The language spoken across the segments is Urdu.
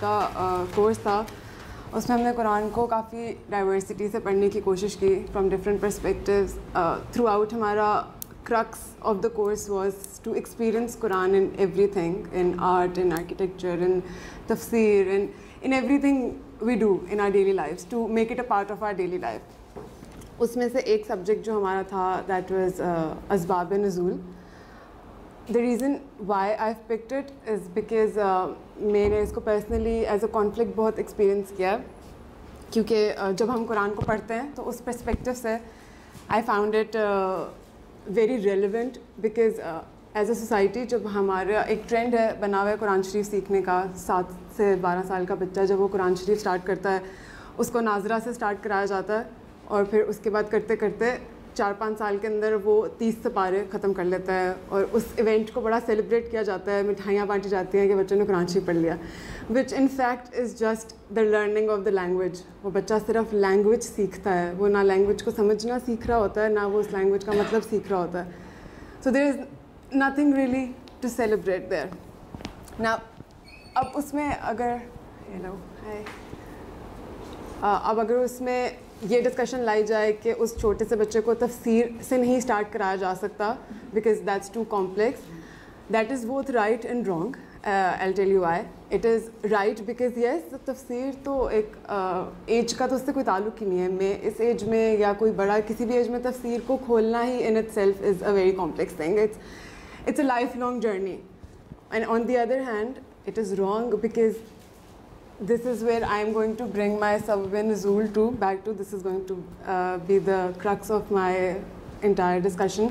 کا کورس تھا. اس میں ہم نے قرآن کو کافی ڈائیورسٹی سے پڑھنے کی کوشش کی from different perspectives. Through out ہمارا crux of the course was to experience Quran in everything, in art, in architecture, in tafsir, in everything we do in our daily lives, to make it a part of our daily life. اس میں سے ایک سبجیکٹ جو ہمارا تھا that was اسباب نزول. The reason why I've picked it is because میں نے اس کو پرسنلی ایز اے کانفلکٹ بہت ایکسپیرئنس کیا ہے, کیونکہ جب ہم قرآن کو پڑھتے ہیں تو اس پرسپیکٹیو سے I found it very relevant, because as a society جب ہمارا ایک ٹرینڈ ہے بنا ہوا ہے قرآن شریف سیکھنے کا. 7 سے 12 سال کا بچہ جب وہ قرآن شریف اسٹارٹ کرتا ہے اس کو ناظرہ سے اسٹارٹ کرایا جاتا ہے, اور پھر اس کے بعد کرتے کرتے 4-5 سال کے اندر وہ 30 سپارے ختم کر لیتا ہے, اور اس ایونٹ کو بڑا سیلیبریٹ کیا جاتا ہے, مٹھائیاں بانٹی جاتی ہیں کہ بچوں نے قرآن شریف پڑھ لیا, which in fact is just the learning of the language. وہ بچہ صرف لینگویج سیکھتا ہے, وہ نہ لینگویج کو سمجھنا سیکھ رہا ہوتا ہے, نہ وہ اس لینگویج کا مطلب سیکھ رہا ہوتا ہے. So there is nothing really to celebrate there. نا اب اس میں اگر اس میں یہ ڈسکشن لائی جائے کہ اس چھوٹے سے بچے کو تفسیر سے نہیں اسٹارٹ کرایا جا سکتا because that's too complex, that is both right and wrong. I'll tell you why. It is right because yes, تفسیر تو ایک ایج کا تو اس سے کوئی تعلق ہی نہیں ہے. میں اس ایج میں یا کوئی بڑا کسی بھی ایج میں تفسیر کو کھولنا ہی in itself is a very complex thing. It's a lifelong journey. And on the other hand, it is wrong because this is where I am going to bring my sabab nuzul to back to. This is going to be the crux of my entire discussion.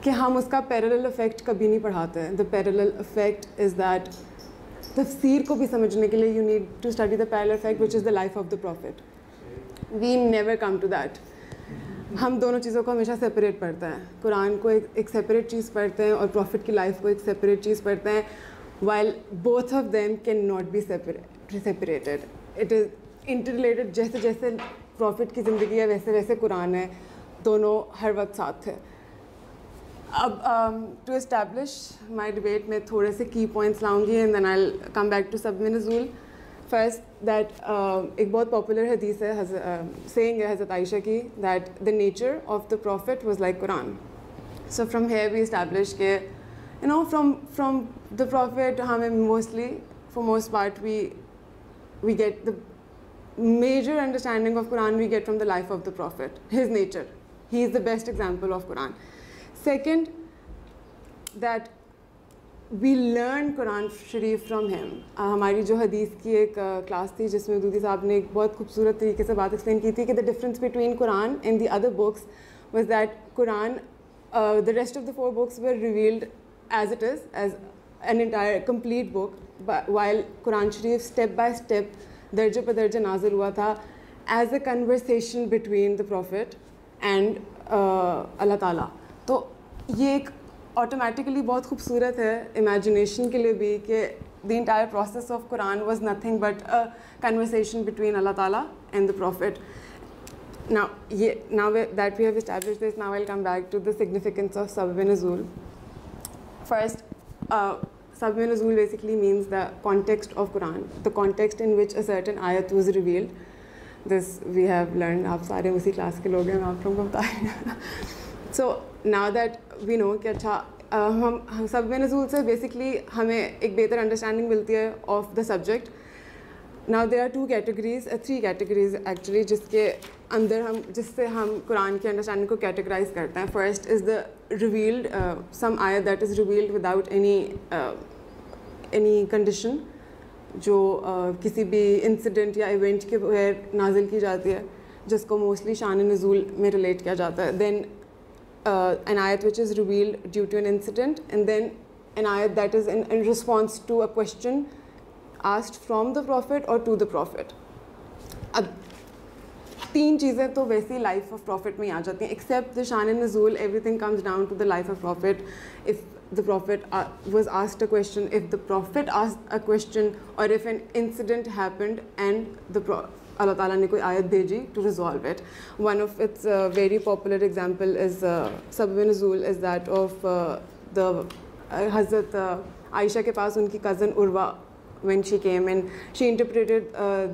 کہ ہم اس کا پیرلل افیکٹ کبھی نہیں پڑھاتے ہیں. The parallel effect is that تفسیر کو بھی سمجھنے کے لیے you need to study the parallel effect which is the life of the prophet. We never come to that. ہم دونوں چیزوں کو ہمیشہ سپریٹ پڑھتے ہیں. قرآن کو ایک سپریٹ چیز پڑھتے ہیں اور پروفٹ کی لائف کو ایک سپریٹ چیز پڑھتے ہیں, while both of them can not be separated. It is interrelated. جیسے جیسے پروفٹ کی زندگی ہے ویسے ویسے قرآن ہے, دونوں ہر وقت ساتھ تھے. اب ٹو اسٹیبلش مائی ڈبیٹ میں تھوڑے سے کی پوائنٹس لاؤں گی and then I will come back to سبب نزول. فرسٹ دیٹ ایک بہت پاپولر حدیث ہے, سیئنگ ہے حضرت عائشہ کی, that the nature of the prophet was like Quran. So from here we establish کہ you know from the prophet ہمیں mostly for most part we get the major understanding of Quran we get from the life of the prophet, his nature. He is the best example of Quran. Second, that we learn Quran Sharif from him. ہماری جو حدیث کی ایک کلاس تھی جس میں دودھی صاحب نے ایک بہت خوبصورت طریقے سے بات ایکسپلین کی تھی کہ the difference between Quran and the other books was that Quran, the rest of the 4 books were revealed as it is, as an entire complete book, while Quran Sharif step by step درجے پہ درجے نازل ہوا تھا as a conversation between the Prophet and اللہ تعالیٰ. تو یہ ایک آٹومیٹیکلی بہت خوبصورت ہے امیجنیشن کے لیے بھی کہ the entire process of Quran was nothing but a conversation between اللہ تعالیٰ and the prophet. now that we have established this, now I'll come back to the significance of sabab nuzul. First, sabab nuzul basically means the context of Quran, the context in which a certain ayat was revealed. This we have learned. آپ سارے اسی کلاس کے لوگ ہیں, میں آپ لوگوں کو بتا رہی ہوں. So now that we know کہ اچھا ہم سبب نزول سے بیسکلی ہمیں ایک بہتر انڈرسٹینڈنگ ملتی ہے of the subject. Now there are 3 categories actually جس سے ہم قرآن کی انڈرسٹینڈنگ کو کیٹیگرائز کرتے ہیں. فرسٹ از دا ریویلڈ, سم آیت that is revealed without any condition, جو کسی بھی انسیڈنٹ یا ایونٹ کے بغیر نازل کی جاتی ہے, جس کو موسٹلی شان نزول میں ریلیٹ کیا جاتا ہے. دین an ayat which is revealed due to an incident, and then an ayat that is in response to a question asked from the prophet or to the prophet. اب 3 چیزیں تو ویسی لائف آف پروفٹ میں آ جاتی ہیں, ایکسیپٹ دا شان نزول. Everything comes down to the life of prophet. if the prophet was asked a question, if the prophet asked a question, or if an incident happened and Allah Ta'ala نے کوئی آیت بھیجی to resolve it. One of its very popular example is sabab nuzul is that of the حضرت عائشہ کے پاس ان کی cousin Urwa when she came and she interpreted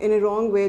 in a wrong way,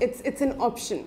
it's an option.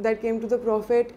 that came to the prophet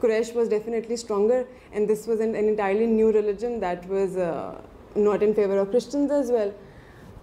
Quraysh was definitely stronger, and this was an entirely new religion that was not in favor of Christians as well.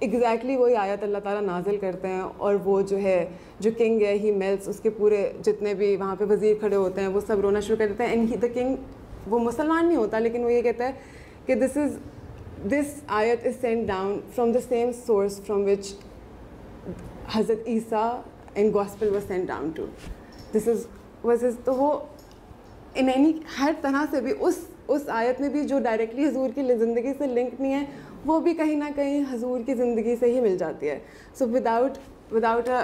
Exactly وہی آیت اللہ تعالیٰ نازل کرتے ہیں, اور وہ جو ہے جو کنگ ہے ہی میلٹس, اس کے پورے جتنے بھی وہاں پہ وزیر کھڑے ہوتے ہیں وہ سب رونا شروع کر دیتے ہیں. اینڈ دا کنگ وہ مسلمان نہیں ہوتا, لیکن وہ یہ کہتا ہے کہ دس آیت is sent down from the same source from which حضرت عیسیٰ and gospel was sent down to. This is تو وہ ان اینی ہر طرح سے بھی اس آیت میں بھی جو ڈائریکٹلی حضور کی زندگی سے لنک نہیں ہے, وہ بھی کہیں نہ کہیں حضور کی زندگی سے ہی مل جاتی ہے. So without a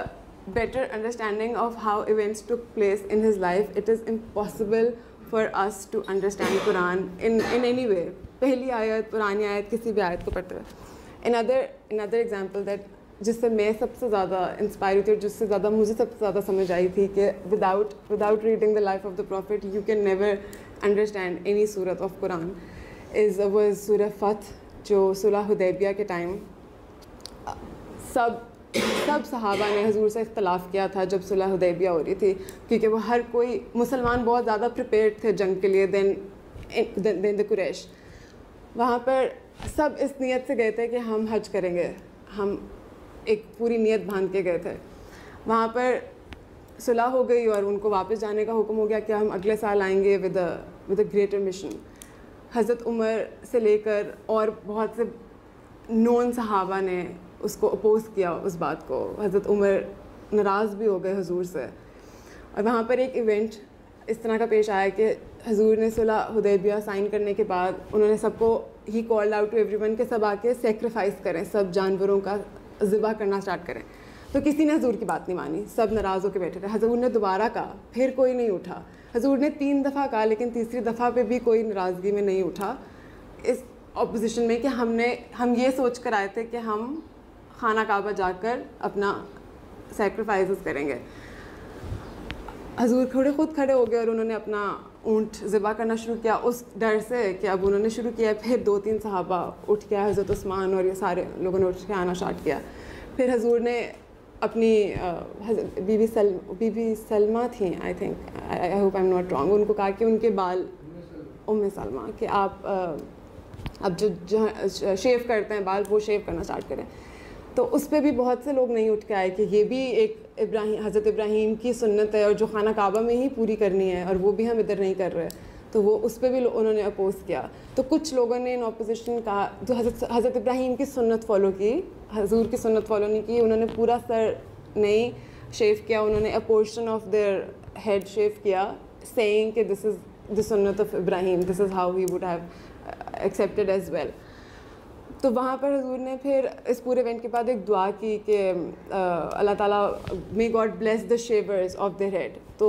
better understanding of how events took place in his life, it is impossible for us to understand Quran in anyway. پہلی آیت, پرانی آیت, کسی بھی آیت کو پڑھتے ہوئے. another example that جس سے میں سب سے زیادہ انسپائر ہوئی تھی اور جس سے زیادہ مجھے سب سے زیادہ سمجھ آئی تھی کہ without reading the life of the prophet you can never understand any سورت آف قرآن, واز سورہ فتح, جو صلح حدیبیہ کے ٹائم سب صحابہ نے حضور سے اختلاف کیا تھا جب صلح حدیبیہ ہو رہی تھی, کیونکہ وہ ہر کوئی مسلمان بہت زیادہ پریپیئرڈ تھے جنگ کے لیے دین دا قریش. وہاں پر سب اس نیت سے گئے تھے کہ ہم حج کریں گے, ہم ایک پوری نیت باندھ کے گئے تھے. وہاں پر صلح ہو گئی اور ان کو واپس جانے کا حکم ہو گیا کہ ہم اگلے سال آئیں گے ود اے گریٹر مشن. حضرت عمر سے لے کر اور بہت سے نون صحابہ نے اس کو اپوز کیا اس بات کو. حضرت عمر ناراض بھی ہو گئے حضور سے. اور وہاں پر ایک ایونٹ اس طرح کا پیش آیا کہ حضور نے صلح حدیبیہ سائن کرنے کے بعد انہوں نے سب کو ہی called out to everyone کہ سب آ کے سیکریفائس کریں, سب جانوروں کا ذبح کرنا اسٹارٹ کریں. تو کسی نے حضور کی بات نہیں مانی, سب ناراض ہو کے بیٹھے تھے. حضور نے دوبارہ کہا, پھر کوئی نہیں اٹھا. حضور نے 3 دفعہ کہا, لیکن تیسری دفعہ پہ بھی کوئی ناراضگی میں نہیں اٹھا, اس اپوزیشن میں کہ ہم یہ سوچ کر آئے تھے کہ ہم خانہ کعبہ جا کر اپنا سیکریفائسز کریں گے. حضور خود کھڑے ہو گئے اور انہوں نے اپنا اونٹ ذبح کرنا شروع کیا اس ڈر سے کہ اب انہوں نے شروع کیا. پھر 2-3 صحابہ اٹھ کے, حضرت عثمان اور یہ سارے لوگوں نے اٹھ کے آنا اسٹارٹ کیا. پھر حضور نے اپنی بی بی سلمہ تھیں, I think, I hope I am not wrong, ان کو کہا کہ ان کے بال, ام سلمہ, کہ آپ اب جو شیو کرتے ہیں بال وہ شیو کرنا اسٹارٹ کریں. تو اس پہ بھی بہت سے لوگ نہیں اٹھ کے آئے کہ یہ بھی ایک حضرت ابراہیم کی سنت ہے اور جو خانہ کعبہ میں ہی پوری کرنی ہے, اور وہ بھی ہم ادھر نہیں کر رہے. تو وہ اس پہ بھی انہوں نے اپوز کیا. تو کچھ لوگوں نے ان اپوزیشن کہا جو حضرت ابراہیم کی سنت فالو کی, حضور کی سنت فالو نہیں کی, انہوں نے پورا سر نہیں شیو کیا, انہوں نے a portion of their head shave کیا, سیئنگ کہ دس از دی سنت of Ibrahim, this is how he would have accepted as well. تو وہاں پر حضور نے پھر اس پورے ایونٹ کے بعد ایک دعا کی کہ اللہ تعالیٰ may God bless the shavers of their head. تو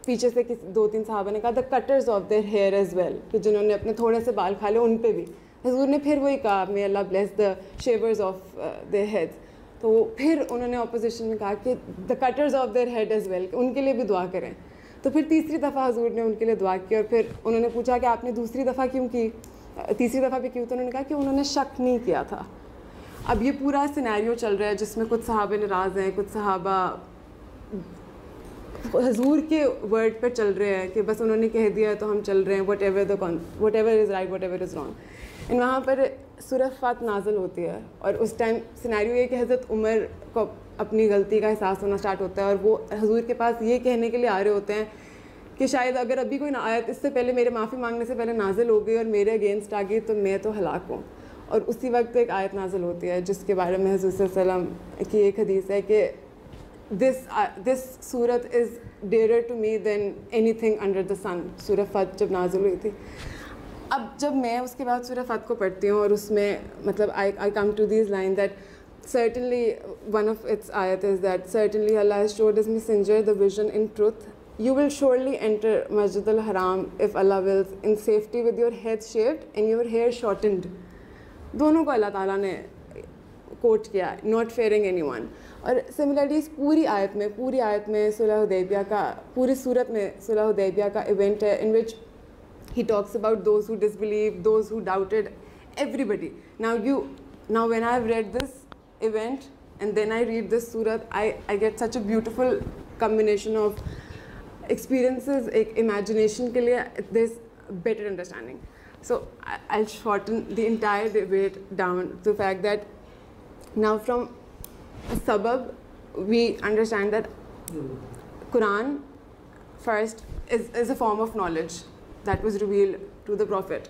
پیچھے سے 2-3 صحابہ نے کہا the cutters of their hair as well, کہ جنہوں نے اپنے تھوڑے سے بال کھا لے ان پہ بھی. حضور نے پھر وہی کہا may Allah bless the shavers of their heads. تو پھر انہوں نے اپوزیشن میں کہا کہ the cutters of their head as well, کہ ان کے لیے بھی دعا کریں. تو پھر تیسری دفعہ حضور نے ان کے لیے دعا کی, اور پھر انہوں نے پوچھا کہ آپ نے دوسری دفعہ کیوں کی, تیسری دفعہ بھی کیوں؟ تو انہوں نے کہا کہ انہوں نے شک نہیں کیا تھا. اب یہ پورا سینیریو چل رہا ہے جس میں کچھ صحابہ ناراض ہیں, کچھ صحابہ حضور کے ورڈ پر چل رہے ہیں کہ بس انہوں نے کہہ دیا ہے تو ہم چل رہے ہیں, what ever is right what ever is wrong. And وہاں پر سورہ فتح نازل ہوتی ہے, اور اس ٹائم سینیریو یہ کہ حضرت عمر کو اپنی غلطی کا احساس ہونا اسٹارٹ ہوتا ہے, اور وہ حضور کے پاس یہ کہنے کے لیے آ رہے ہوتے ہیں کہ شاید اگر ابھی کوئی آیت اس سے پہلے میرے معافی مانگنے سے پہلے نازل ہو گئی اور میرے اگینسٹ آ گئی تو میں تو ہلاک ہوں. اور اسی وقت ایک آیت نازل ہوتی ہے جس کے بارے میں حضور صلی اللہ علیہ وسلم کی ایک حدیث ہے کہ دس سورت is dearer to me than anything under the sun. سورہ فتح جب نازل ہوئی تھی, اب جب میں اس کے بعد سورہ فتح کو پڑھتی ہوں اور اس میں مطلب I come to these line that certainly one of its ayat is that certainly Allah has showed his messenger the vision in truth. You will surely enter Masjid al-Haram if Allah wills in safety with your head shaved and your hair shortened. دونوں کو اللہ تعالیٰ نے کوٹ کیا, not fearing anyone. اور سملرلی اس پوری آیت میں صلح حدیبیہ کا, پوری صورت میں صلح حدیبیہ کا ایونٹ ہے in which he talks about those who disbelieved, those who doubted, everybody. Now when I've read this event and then I read this surah, I get such a beautiful combination of experiences. ایک imagination کے لیے there's better understanding. So I'll shorten the entire debate down to the fact that Now from a sabab, we understand that Quran first is a form of knowledge that was revealed to the Prophet.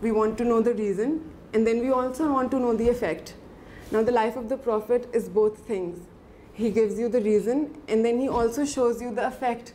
we want to know the reason and then we also want to know the effect. Now the life of the Prophet is both things. He gives you the reason and then he also shows you the effect.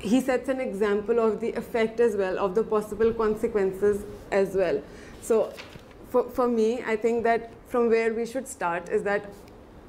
He sets an example of the effect as well, of the possible consequences as well. So for me, I think that from where we should start is that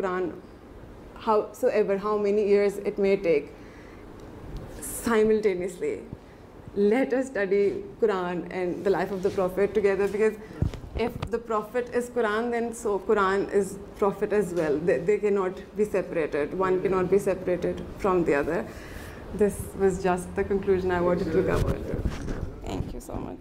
Quran howsoever, how many years it may take. Simultaneously, let us study Quran and the life of the Prophet together, because if the Prophet is Quran, then so Quran is Prophet as well. They cannot be separated. One cannot be separated from the other. This was just the conclusion I wanted to cover. Thank you so much.